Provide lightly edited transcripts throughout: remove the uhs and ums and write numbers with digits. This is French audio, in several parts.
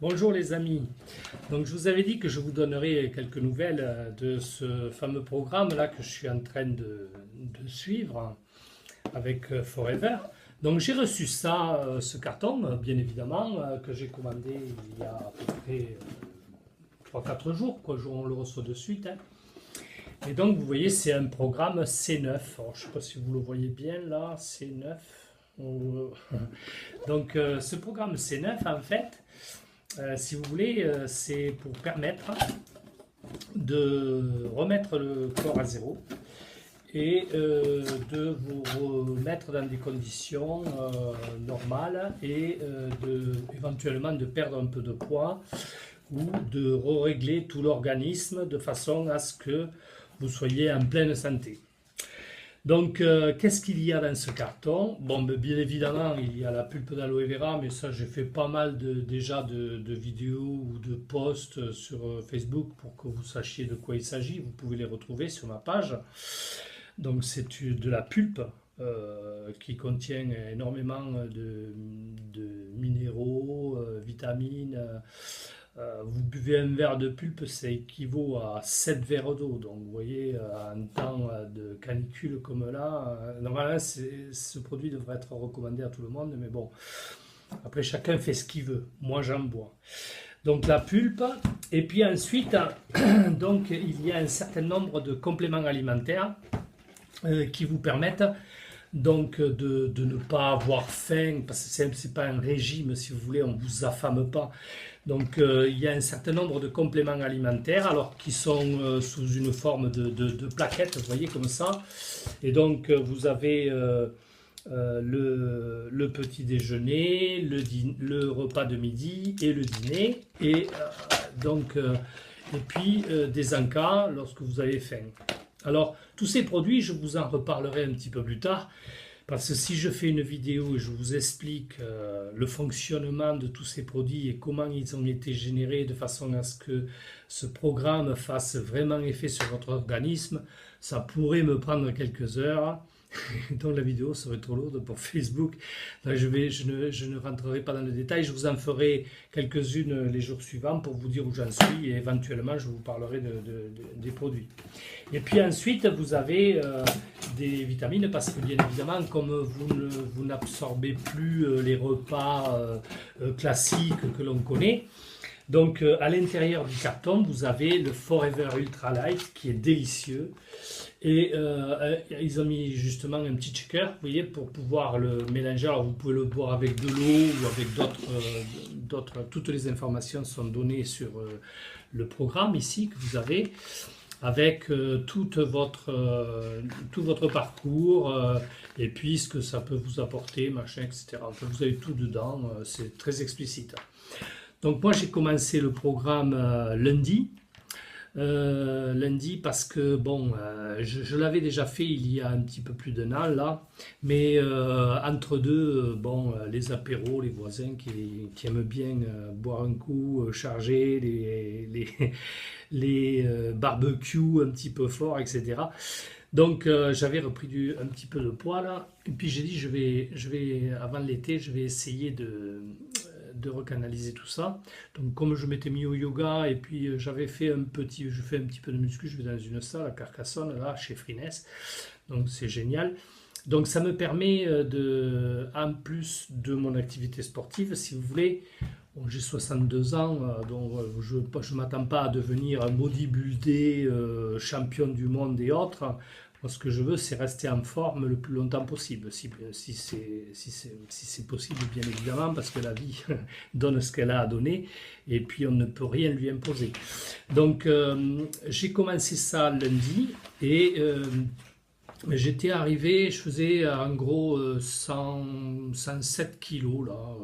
Bonjour les amis, donc je vous avais dit que je vous donnerais quelques nouvelles de ce fameux programme là que je suis en train de suivre avec Forever. Donc j'ai reçu ça, ce carton bien évidemment que j'ai commandé il y a à peu près 3-4 jours, quoi, on le reçoit de suite, hein. Et donc vous voyez c'est un programme C9, alors, je ne sais pas si vous le voyez bien là, C9. Donc ce programme C9 en fait, si vous voulez, c'est pour permettre de remettre le corps à zéro et de vous remettre dans des conditions normales et éventuellement de perdre un peu de poids ou de régler tout l'organisme de façon à ce que vous soyez en pleine santé. Donc, qu'est-ce qu'il y a dans ce carton? Bon, ben, bien évidemment, il y a la pulpe d'aloe vera, mais ça, j'ai fait pas mal déjà de vidéos ou de posts sur Facebook pour que vous sachiez de quoi il s'agit. Vous pouvez les retrouver sur ma page. Donc, c'est de la pulpe qui contient énormément de minéraux, vitamines. Vous buvez un verre de pulpe, ça équivaut à 7 verres d'eau. Donc vous voyez, en temps de canicule comme là, normalement ce produit devrait être recommandé à tout le monde, mais bon, après chacun fait ce qu'il veut. Moi j'en bois. Donc la pulpe, et puis ensuite, donc, il y a un certain nombre de compléments alimentaires qui vous permettent donc de ne pas avoir faim, parce que c'est pas un régime, si vous voulez, on ne vous affame pas. Donc il y a un certain nombre de compléments alimentaires, alors qui sont sous une forme de plaquettes, vous voyez, comme ça. Et donc vous avez le petit déjeuner, le repas de midi et le dîner, et et puis des encas lorsque vous avez faim. Alors, tous ces produits, je vous en reparlerai un petit peu plus tard, parce que si je fais une vidéo et je vous explique le fonctionnement de tous ces produits et comment ils ont été générés de façon à ce que ce programme fasse vraiment effet sur votre organisme, ça pourrait me prendre quelques heures. Donc la vidéo serait trop lourde pour Facebook. Donc je ne rentrerai pas dans le détail. Je vous en ferai quelques-unes les jours suivants pour vous dire où j'en suis et éventuellement je vous parlerai des produits. Et puis ensuite vous avez des vitamines parce que bien évidemment comme vous n'absorbez plus les repas classiques que l'on connaît. Donc à l'intérieur du carton vous avez le Forever Ultra Light qui est délicieux. Et ils ont mis justement un petit shaker, vous voyez, pour pouvoir le mélanger. Alors vous pouvez le boire avec de l'eau ou avec d'autres. Toutes les informations sont données sur le programme ici que vous avez, avec tout votre parcours et puis ce que ça peut vous apporter, machin, etc. Enfin, vous avez tout dedans, c'est très explicite. Donc moi j'ai commencé le programme lundi. Lundi parce que bon, je l'avais déjà fait il y a un petit peu plus d'un an là, mais entre deux, bon, les apéros, les voisins qui aiment bien boire un coup, charger les barbecues un petit peu forts, etc. Donc j'avais repris un petit peu de poids là, et puis j'ai dit avant l'été, je vais essayer de recanaliser tout ça. Donc comme je m'étais mis au yoga et puis je fais un petit peu de muscu, je vais dans une salle à Carcassonne, là, chez Frines, donc c'est génial. Donc ça me permet en plus de mon activité sportive, si vous voulez, bon, j'ai 62 ans, donc je ne m'attends pas à devenir un bodybuildé, champion du monde et autres. Moi, ce que je veux, c'est rester en forme le plus longtemps possible, si c'est possible, bien évidemment, parce que la vie donne ce qu'elle a à donner, et puis on ne peut rien lui imposer. Donc, j'ai commencé ça lundi, et j'étais arrivé, je faisais en gros 107 kilos, là,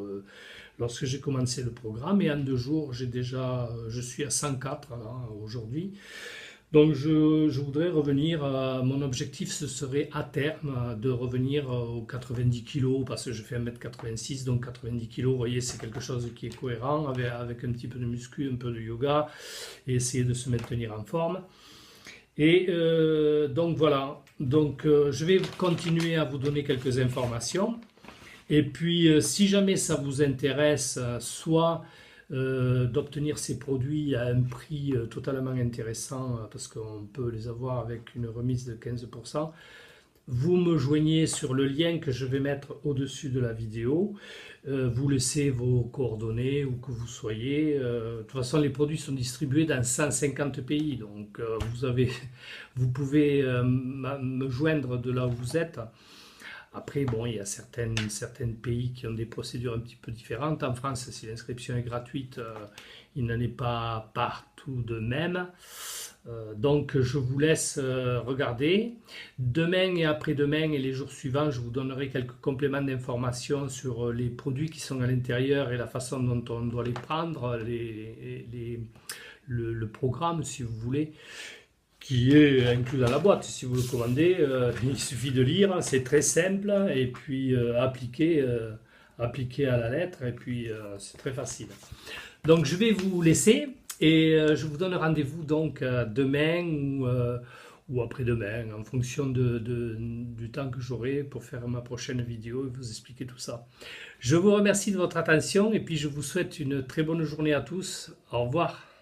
lorsque j'ai commencé le programme, et en 2 jours, je suis à 104 là, aujourd'hui. Donc je voudrais revenir, mon objectif ce serait à terme de revenir aux 90 kg parce que je fais 1m86, donc 90 kg, vous voyez, c'est quelque chose qui est cohérent avec un petit peu de muscu, un peu de yoga et essayer de se maintenir en forme. Et donc voilà, donc je vais continuer à vous donner quelques informations. Et puis si jamais ça vous intéresse, soit d'obtenir ces produits à un prix totalement intéressant parce qu'on peut les avoir avec une remise de 15%. Vous me joignez sur le lien que je vais mettre au-dessus de la vidéo. Vous laissez vos coordonnées où que vous soyez. De toute façon, les produits sont distribués dans 150 pays. Donc, vous pouvez me joindre de là où vous êtes. Après, bon, il y a certains pays qui ont des procédures un petit peu différentes. En France, si l'inscription est gratuite, il n'en est pas partout de même. Donc, je vous laisse regarder. Demain et après-demain et les jours suivants, je vous donnerai quelques compléments d'informations sur les produits qui sont à l'intérieur et la façon dont on doit les prendre, le programme, si vous voulez, qui est inclus dans la boîte. Si vous le commandez, il suffit de lire, c'est très simple, et puis appliquer à la lettre, et puis c'est très facile. Donc je vais vous laisser, et je vous donne rendez-vous donc demain ou après-demain, en fonction du temps que j'aurai pour faire ma prochaine vidéo et vous expliquer tout ça. Je vous remercie de votre attention, et puis je vous souhaite une très bonne journée à tous. Au revoir.